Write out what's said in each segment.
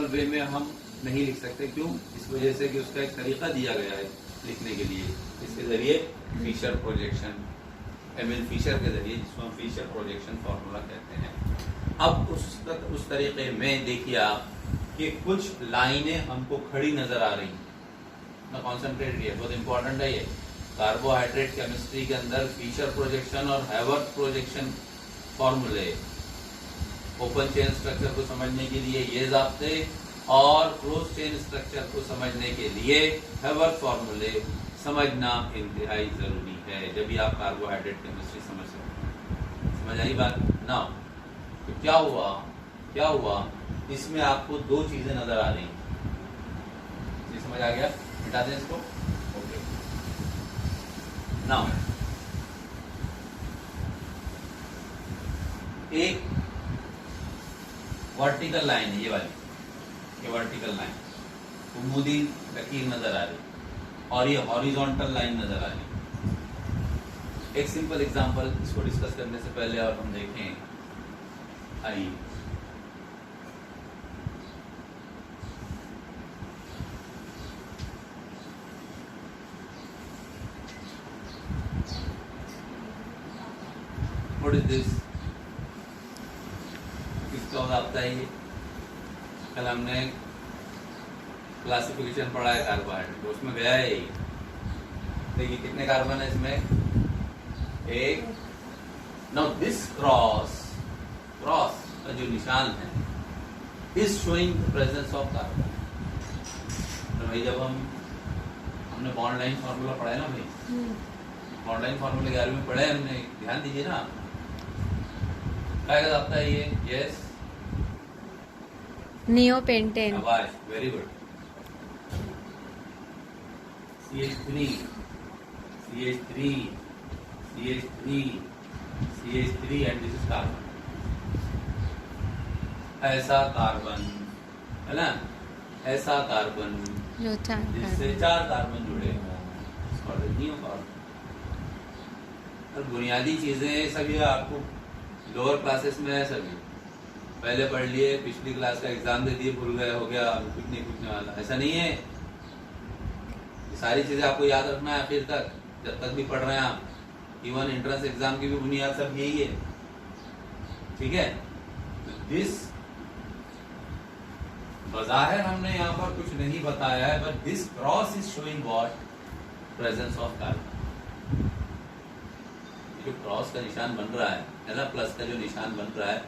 Normal way में हम नहीं लिख सकते। क्यों? इस वजह से कि उसका एक तरीका दिया गया है लिखने के लिए, इसके जरिए फिशर प्रोजेक्शन, एमिल फिशर के जरिए, जिसको हम फिशर प्रोजेक्शन फॉर्मूला कहते हैं। अब उस तरीके में देखिए आप कि कुछ लाइनें हमको खड़ी नजर आ रही, ना कॉन्सेंट्रेट है, बहुत इंपॉर्टेंट है ये। कार्बोहाइड्रेट केमिस्ट्री के अंदर फिशर प्रोजेक्शन और हैवर्थ प्रोजेक्शन फॉर्मूले, ओपन चेन स्ट्रक्चर को समझने के लिए ये ज़ाब्ते और क्लोज चेन स्ट्रक्चर को समझने के लिए हैवर्थ फॉर्मूले समझना इंतहाई जरूरी है, जब भी आप कार्बोहाइड्रेट केमिस्ट्री समझ सकते हैं। समझ आई बात ना? तो क्या हुआ इसमें आपको दो चीजें नजर आ रही, ये समझ आ गया? मिटा दें इसको। ओके, नाउ एक वर्टिकल लाइन है, ये वाली, ये वर्टिकल लाइन उम्मूदी लकीर नजर आ रही और ये हॉरिजॉन्टल लाइन नजर आ रही। एक सिंपल एग्जांपल इसको डिस्कस करने से पहले और हम देखें, आइए व्हाट इज दिस, किसका होता है ये? कल हमने क्लासिफिकेशन पढ़ा है कार्बोहाइड्रेट, उसमें गया है ये। देखिए कितने कार्बन है इसमें? एक। नाउ दिस क्रॉस का जो निशान है is showing the presence of carbon. तो भाई जब हमने बॉन्ड लाइन फॉर्मूला पढ़ा है ना भाई, बॉन्ड लाइन फॉर्मूला 11वीं में पढ़े हमने, ध्यान दीजिए ना। क्या कहलाता है ये? Yes, neopentane. Very good. CH3 and this is carbon. ऐसा कार्बन है ना, ऐसा कार्बन जिससे 4 कार्बन जुड़े हों, नियोकार्बन। और बुनियादी चीजें सभी आपको लोअर क्लासेस में है, सभी पहले पढ़ लिए, पिछली क्लास का एग्जाम दे दिए, भूल गए, हो गया, कुछ नहीं पूछने वाला, ऐसा नहीं है। ये सारी चीजें आपको याद रखना है आखिर तक, जब तक भी पढ़ रहे हैं आप। इवन एंट्रेंस एग्जाम की भी बुनियाद सब यही है, ठीक है? दिस बज़ाहिर हमने यहाँ पर कुछ नहीं बताया है, but this cross is showing what? Presence of carbon. जो क्रॉस का निशान बन रहा है ना, प्लस का जो निशान बन रहा है,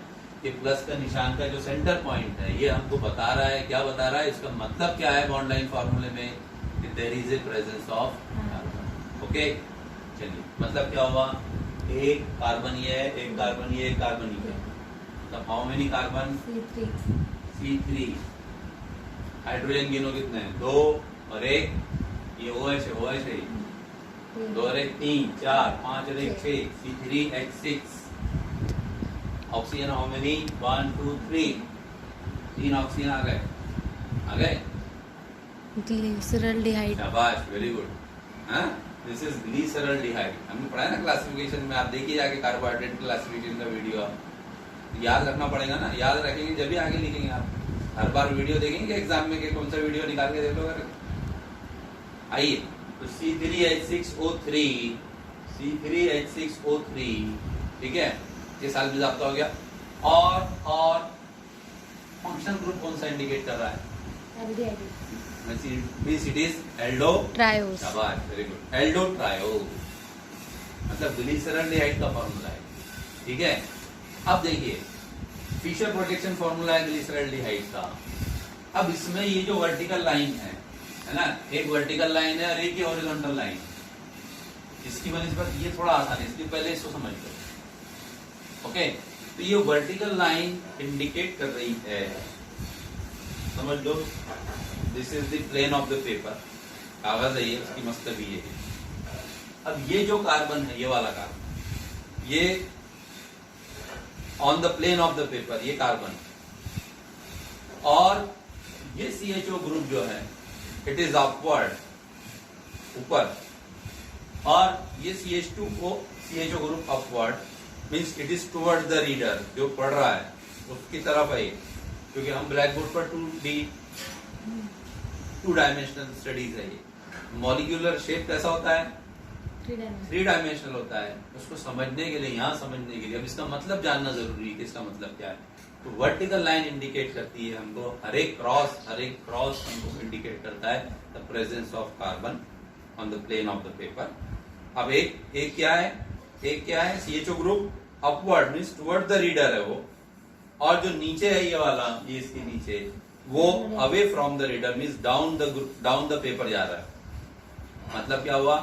ये प्लस का निशान का जो सेंटर पॉइंट है, ये हमको बता रहा है, क्या बता रहा है? इसका मतलब क्या है बॉन्ड लाइन फॉर्मूले में? कि there is a presence of carbon. Okay, चलिए, मतलब क्या हुआ? एक कार्बन ये है, एक कार्बन ये, एक कार्बन ये। मतलब how many carbon? C3। Hydrogen गिनो कितने हैं? 2 और 1, ये OH है, 2 और 1 3, 4, 5 और 1 6, C3H6। Oxygen how many? 1 2 3, 3 oxygen आ गए। ग्लिसरल्डिहाइड। शाबाश, वेरी गुड। हाँ, दिस इज ग्लिसरल्डिहाइड। हमने पढ़ा है ना क्लासिफिकेशन में, आप देखिए जाके कार्बोहाइड्रेट क्लासिफिकेशन का वीडियो। आप याद रखना पड़ेगा ना, याद रखेंगे जब भी आगे लिखेंगे आप। हर बार वीडियो देखेंगे एग्जाम में कि कौन सा वीडियो निकाल के देख लो। आइए, तो C3H6O3, ठीक है, ये साल भी ज़ाब्ता हो गया। और फंक्शन ग्रुप कौन सा इंडिकेट कर रहा है? It is Aldo triose. शाबाश, वेरी गुड, एल्डो ट्रायोस, मतलब ग्लिसरल्डिहाइड का फॉर्मूला है, ठीक है? अब देखिए, फिशर प्रोटेक्शन फॉर्मूला है ग्लिसरल्डिहाइड का। अब इसमें ये जो वर्टिकल लाइन है ना, एक वर्टिकल लाइन है और एक ही हॉरिजॉन्टल लाइन। इसकी बनिस्बत ये थोड़ा आसान है, इसलिए पहले इसको समझ लो। ओके, तो ये वर्टिकल लाइन इंडिकेट कर रही है, समझ लो, this is the plane of the paper. कागज है ये, उसकी मस्तक ये है। अब ये जो कार्बन है, ये वाला कार्बन, ये on the plane of the paper, ये कार्बन, और ये CHO ग्रुप जो है, इट इज अपवर्ड, ऊपर, और ये CHO group upward, means it is toward the reader, जो पढ़ रहा है उसकी तरफ है। क्योंकि हम ब्लैक बोर्ड पर 2 डायमेंशनल स्टडीज है ये। मॉलिक्यूलर शेप कैसा होता है? 3 डायमेंशनल होता है। उसको समझने के लिए, यहाँ समझने के लिए अब इसका मतलब जानना जरूरी है कि इसका मतलब क्या है। तो वर्टिकल लाइन इंडिकेट करती है हमको, हर एक क्रॉस हमको इंडिकेट करता है the presence of carbon on the plane of the paper. अब एक क्या है? CHO group upward means toward the reader है वो, और जो नीचे है ये वाला, ये इसके नीचे, वो away from the reader means down the paper जा रहा है। मतलब क्या हुआ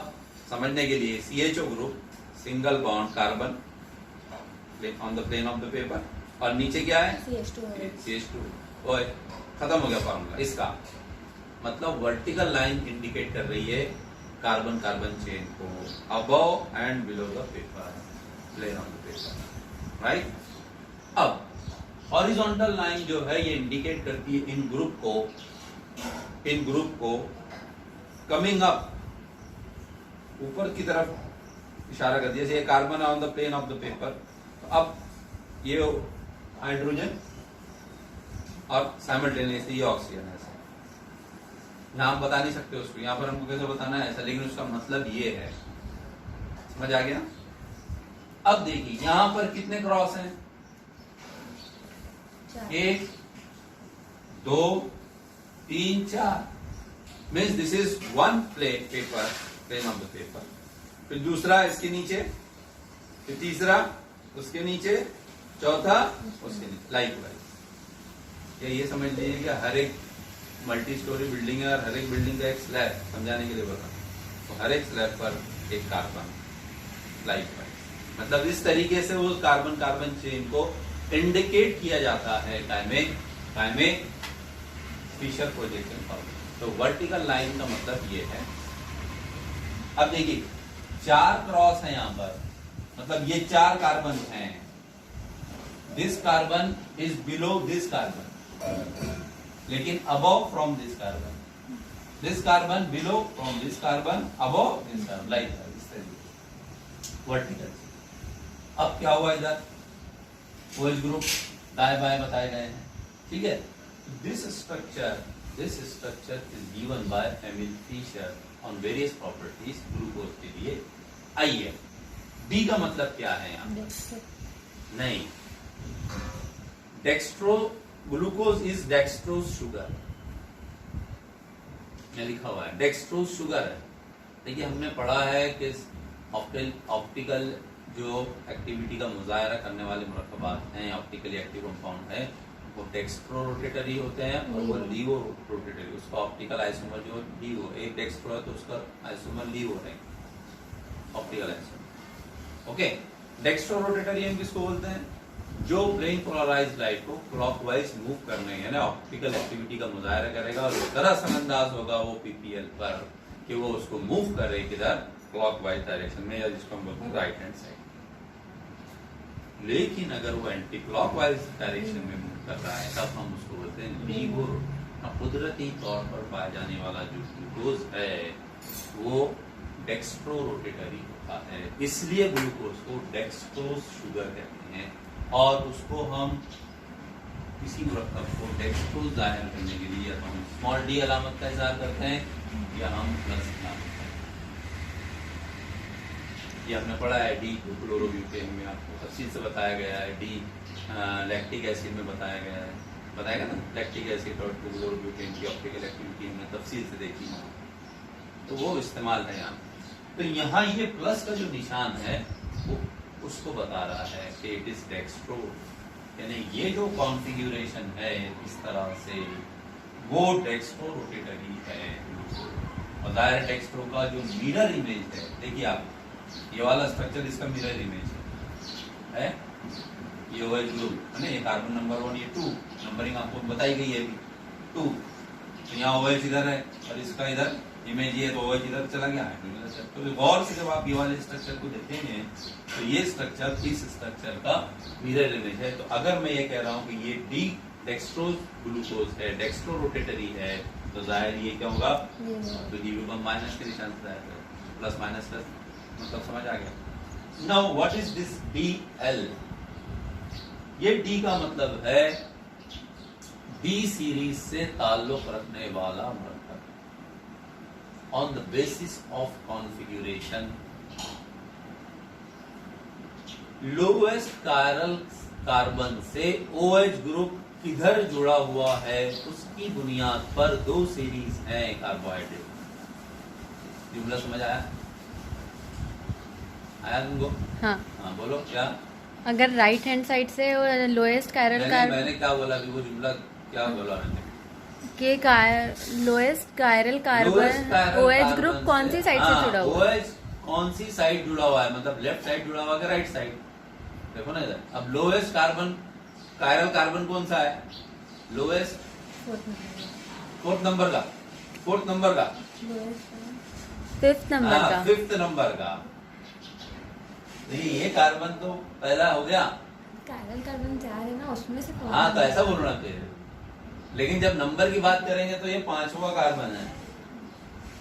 समझने के लिए, CHO group single bond carbon on the plane of the paper, और नीचे क्या है? CH2। ओए खत्म हो गया फॉर्मूला इसका। मतलब वर्टिकल लाइन इंडिकेट कर रही है कार्बन चेन को above and below the paper, plane of the paper, right. अब हॉरिजॉन्टल लाइन जो है ये इंडिकेट करती है इन ग्रुप को कमिंग अप, ऊपर की तरफ इशारा कर दिया। जैसे carbon on the plane of the paper, तो अब ये हाइड्रोजन और साइमल्टेनियसली ये ऑक्सीजन है। यहाँ हम बता नहीं सकते उसको, यहाँ पर हमको कैसे बताना है ऐसा, लेकिन उसका मतलब ये है। समझ आ गया? अब देखिए यहाँ पर कितने क्रॉस हैं? 1 2 3 4 means this is one plane of the paper. फिर दूसरा इसके नीचे, फिर तीसरा उसके नीचे, चौथा उसके नीचे, लाइक वाइज। ये समझ लीजिए कि हर एक मल्टी स्टोरी बिल्डिंग है और हर एक बिल्डिंग का एक स्लैब, समझाने के लिए बता, तो हर एक स्लैब पर एक कार्बन, लाइक वाइज। मतलब इस तरीके से वो कार्बन चेन को इंडिकेट किया जाता है कायमे फिशर प्रोजेक्शन फॉर्मूला। तो वर्टिकल लाइन का मतलब ये है। अब देखिए 4 क्रॉस है यहाँ पर, मतलब ये 4 कार्बन हैं। This carbon is below this carbon, लेकिन above from this carbon below from this carbon above this carbon, like vertical. अब क्या हुआ इधर? OH ग्रुप दाएं बाएं बताए गए हैं, ठीक है। This structure is given by Emil Fischer on various properties glucose के लिए। आइए डी का मतलब क्या है यहाँ? नहीं, dextro glucose is dextrose sugar, लिखा हुआ है डेक्स्ट्रोज शुगर है। देखिए हमने पढ़ा है कि ऑप्टिकल जो एक्टिविटी का मुजाहरा करने वाले मुरक्कबात हैं, ऑप्टिकली एक्टिव कंपाउंड है, वो डेक्स्ट्रो रोटेटरी होते हैं और वो लीवो रोटेटरी। उसका ऑप्टिकल आइसोमर जो लीवो, एक डेक्स्ट्रो है तो उसका आइसोमर लीवो है, optical isomer. Okay, dextro rotatory हम किसको बोलते हैं? जो प्लेन पोलराइज लाइट को क्लॉकवाइज मूव करने, यानी ऑप्टिकल एक्टिविटी का मुजाहरा करेगा और इस तरह से अंदाज होगा वो पीपीएल पर कि वो उसको मूव करे किधर? क्लॉकवाइज डायरेक्शन में, या जिसको हम बोलते हैं राइट हैंड साइड। लेकिन अगर वो एंटी क्लॉकवाइज डायरेक्शन में मूव कर रहा है तब हम उसको बोलते हैं लीवो। कुदरती तौर पर पाया जाने वाला जो ग्लूकोज है वो डेक्स्ट्रो रोटेटरी होता है, इसलिए ग्लूकोज को डेक्स्ट्रोज शुगर कहते हैं। और उसको हम किसी मुरक्कब को डेक्स्ट्रोज जाहिर करने के लिए या तो हम स्मॉल डी अलामत का इज़हार करते हैं या हम प्लस अलामत। ये हमने पढ़ा है डी क्लोरोब्यूटेन में, आपको तफसील से बताया गया है। डी लैक्टिक एसिड में बताया गया है, बताएगा ना, लैक्टिक एसिड और क्लोरोब्यूटेन की ऑप्टिकल एक्टिविटी हमने तफसील से देखी है, तो वो इस्तेमाल है यहाँ। तो यहाँ ये प्लस का जो निशान है वो उसको बता रहा है कि इट इज डेक्स्ट्रो, यानी ये जो कॉन्फ़िगरेशन है इस तरह से वो डेक्स्ट्रो रोटेटरी है। और दायरा डेक्स्ट्रो का जो मिरर इमेज है, देखिए आप ये वाला स्ट्रक्चर इसका मिरर इमेज है। ये OH ग्रुप है ना, ये कार्बन नंबर 1, ये 2 नंबरिंग आपको बताई गई है अभी 2। तो यहाँ OH इधर है और इसका इधर इमेज ये, तो OH इधर चला गया है। तो गौर से जब आप ये वाले स्ट्रक्चर को देखेंगे तो ये स्ट्रक्चर इस स्ट्रक्चर का मिरर इमेज है। तो अगर मैं ये कह रहा हूँ कि ये डी डेक्स्ट्रोज ग्लूकोज है, डेक्स्ट्रो रोटेटरी है, तो जाहिर ये क्या होगा? तो डी को माइनस के निशान से आएगा, प्लस माइनस प्लस, मतलब समझ आ गया। Now what is this DL? ये D का मतलब है डी सीरीज से ताल्लुक रखने वाला मरकब on the basis of configuration lowest chiral carbon से OH ग्रुप किधर जुड़ा हुआ है उसकी बुनियाद पर दो सीरीज हैं कार्बोहाइड्रेट। जुमला समझ आया? आया तुमको? हाँ। हाँ बोलो क्या? अगर राइट हैंड साइड से लोएस्ट कायरल मैंने क्या बोला अभी? वो जुमला क्या बोला मैंने? के lowest chiral carbon OH group कौन सी साइड से जुड़ा हुआ है? OH कौन सी साइड जुड़ा हुआ है, मतलब लेफ्ट साइड जुड़ा हुआ है राइट साइड? देखो ना इधर, अब लोएस्ट कायरल कार्बन कौन सा है? लोएस्ट फोर्थ नंबर का फिफ्थ नंबर का फिफ्थ नंबर का। ये कार्बन तो पहला हो गया, कायरल कार्बन 4 है ना उसमें से। हाँ तो ऐसा बोलना चाहिए, लेकिन जब नंबर की बात करेंगे तो ये 5वां कार्बन है।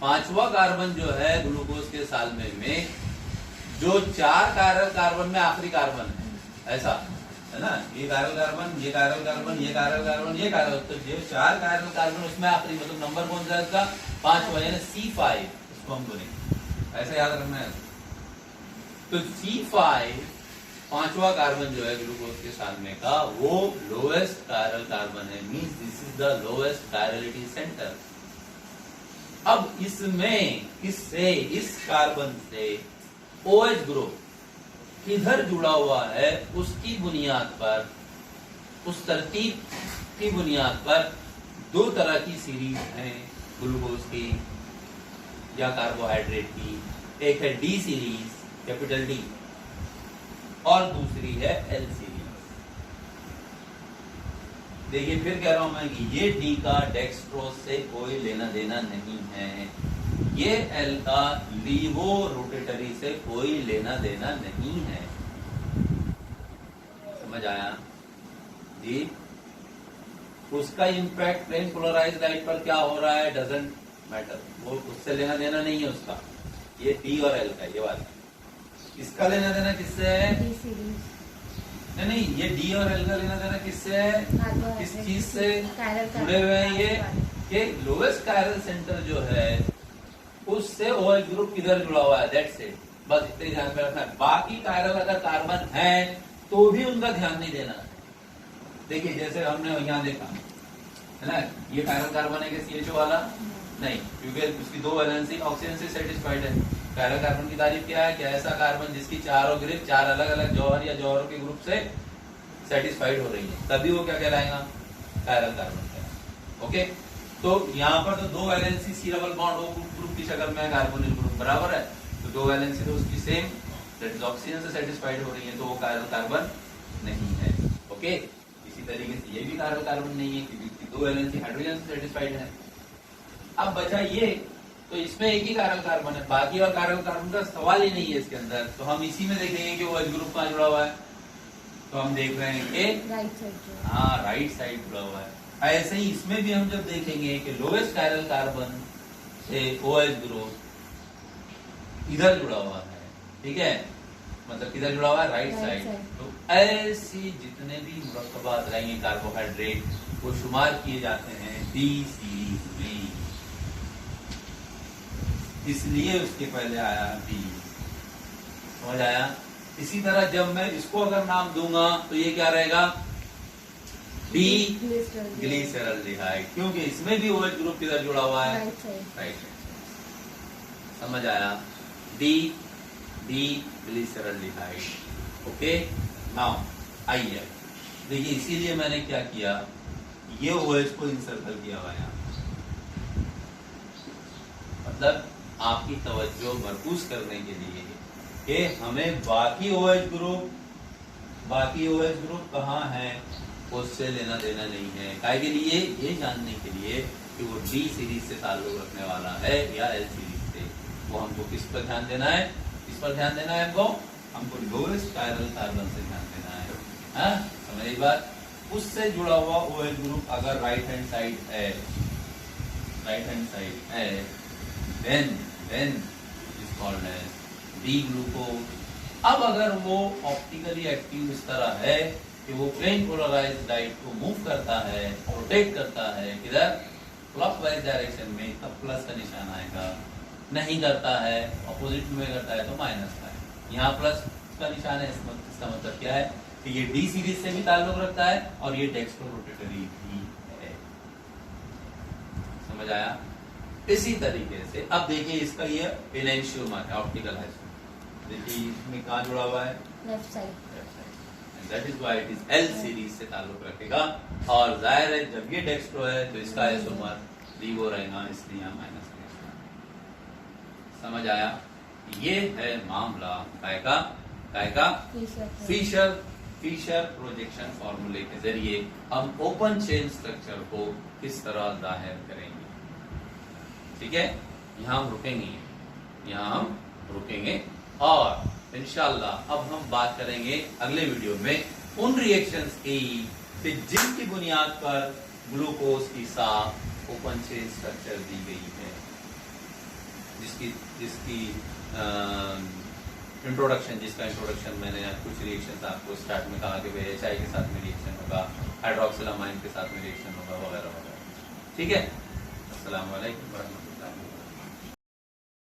5वां कार्बन जो है ग्लूकोज के साल्वे में, जो 4 कायरल कार्बन में आखिरी कार्बन है, ऐसा है ना? ये कायरल कार्बन, ये कायरल कार्बन, ये कायरल कार्बन, ये कायरल, तो जो 4 कायरल कार्बन उसमें आखिरी, मतलब नंबर कौन सा है इसका? 5वां, यानी C5 उसको हम बोलेंगे, ऐसा याद रखना है। तो C5 5वां कार्बन जो है ग्लूकोज के साल्वे का, वो लोएस्ट कायरल कार्बन है, means this is the lowest chirality centre. अब इसमें इस कार्बन से OH ग्रुप किधर जुड़ा हुआ है उसकी बुनियाद पर, उस तरतीब की बुनियाद पर दो तरह की सीरीज हैं ग्लूकोज की या कार्बोहाइड्रेट की। एक है डी सीरीज, कैपिटल डी, और दूसरी है एल सीरीज। देखिए फिर कह रहा हूं मैं कि ये डी का डेक्सट्रोज से कोई लेना देना नहीं है, ये एल का लीवो रोटेटरी से कोई लेना देना नहीं है। समझ आया जी? उसका इंपैक्ट प्लेन पोलराइज्ड लाइट पर क्या हो रहा है डजंट मैटर, वो उससे लेना देना नहीं है उसका। ये डी और एल का, ये बात। इसका लेना देना किससे है? नहीं, ये डी और एल का लेना देना किससे है? किस चीज से जुड़े हुए हैं ये? कि लोएस्ट कायरल सेंटर जो है उससे OH ग्रुप किधर जुड़ा हुआ है, दैट्स इट। बस इतने ध्यान में रखना है। बाकी कायरल अगर कार्बन है तो भी उनका ध्यान नहीं देना है। देखिए जैसे हमने यहाँ देखा है ना, ये कायरल कार्बन है कि CHO वाला? नहीं, क्योंकि उसकी 2 वैलेंसी ऑक्सीजन से सेटिस्फाइड है। कायरल कार्बन की तारीफ क्या है कि ऐसा कार्बन जिसकी चारों ग्रुप 4 अलग अलग जौहर या जौहरों के ग्रुप से सेटिस्फाइड हो रही है, तभी वो क्या कहलाएगा? कायरल कार्बन कहलाएगा। ओके, तो यहाँ पर तो 2 valency C double bond O group की शक्ल में कार्बोनिल ग्रुप बराबर है, तो 2 वैलेंसी तो उसकी सेम, दैट इज ऑक्सीजन से सेटिस्फाइड हो रही है, तो वो कायरल कार्बन नहीं है। ओके, इसी तरीके से ये भी कायरल कार्बन नहीं है क्योंकि इसकी 2 वैलेंसी हाइड्रोजन से सेटिस्फाइड है। अब बचा ये, तो इसमें एक ही कायरल कार्बन है, बाकी और कायरल कार्बन का सवाल ही नहीं है इसके अंदर। तो हम इसी में देखेंगे कि OH ग्रुप कहाँ जुड़ा हुआ है, तो हम देख रहे हैं कि राइट साइड, हाँ राइट साइड जुड़ा हुआ है। ऐसे ही इसमें भी हम जब देखेंगे कि लोएस्ट कायरल कार्बन से OH ग्रुप इधर जुड़ा हुआ है, ठीक है, मतलब किधर जुड़ा हुआ है? Right side. तो ऐसी जितने भी मुरक्कबात रहेंगे कार्बोहाइड्रेट, वो शुमार किए जाते हैं डी सीरीज में, इसलिए उसके पहले आया डी। समझ आया? इसी तरह जब मैं इसको अगर नाम दूंगा तो ये क्या रहेगा? डी ग्लिसरल्डिहाइड, क्योंकि इसमें भी OH ग्रुप किधर जुड़ा हुआ है? Right side. समझ आया? D glyceraldehyde. ओके, नाउ आइए देखिए, इसीलिए मैंने क्या किया, ये OH को इंसर्कल किया हुआ है, मतलब आपकी तवज्जो मरकूज करने के लिए कि हमें बाकी OH ग्रुप कहाँ है उससे लेना देना नहीं है। काय के लिए? ये जानने के लिए कि वो डी सीरीज से ताल्लुक रखने वाला है या एल सीरीज से। वो हमको किस पर ध्यान देना है? किस पर ध्यान देना है? हमको लोएस्ट कायरल कार्बन से ध्यान देना है। हाँ, समझ बात? उससे जुड़ा हुआ OH ग्रुप अगर राइट हैंड साइड है, then is called as D glucose. अब अगर वो ऑप्टिकली एक्टिव इस तरह है कि वो प्लेन पोलराइज्ड लाइट को मूव करता है, रोटेट करता है किधर, क्लॉकवाइज डायरेक्शन में, तब प्लस का निशान आएगा। नहीं करता है, ऑपोजिट में करता है तो माइनस का है। यहाँ प्लस का निशान है, इसका मतलब क्या है कि ये डी सीरीज से भी ताल्लुक रखता है और ये डेक्स्ट्रो रोटेटरी भी है। समझ आया? इसी तरीके से अब देखिए इसका ये इलेंशियोमा है, ऑप्टिकल है। देखिए इसमें कहाँ जुड़ा हुआ है, left side. That is why it is L series से ताल्लुक रखेगा। और जाहिर है जब ये डेक्स्ट्रो है तो इसका आइसोमर लीवो रहेगा, इसलिए यहाँ माइनस। समझ आया? ये है मामला कायका फिशर प्रोजेक्शन फॉर्मूले के जरिए हम ओपन चेन स्ट्रक्चर को किस तरह जाहिर करेंगे। ठीक है, यहाँ हम रुकेंगे और इंशाल्लाह अब हम बात करेंगे अगले वीडियो में उन रिएक्शंस की जिनकी बुनियाद पर ग्लूकोज की साथ ओपन चेन स्ट्रक्चर दी गई है, जिसका इंट्रोडक्शन मैंने कुछ रिएक्शंस आपको स्टार्ट में कहा कि भाई HI के साथ में रिएक्शन होगा, हाइड्रोक्सिलामाइन के साथ में रिएक्शन होगा, वगैरह वगैरह। ठीक है, अस्सलाम वालेकुम।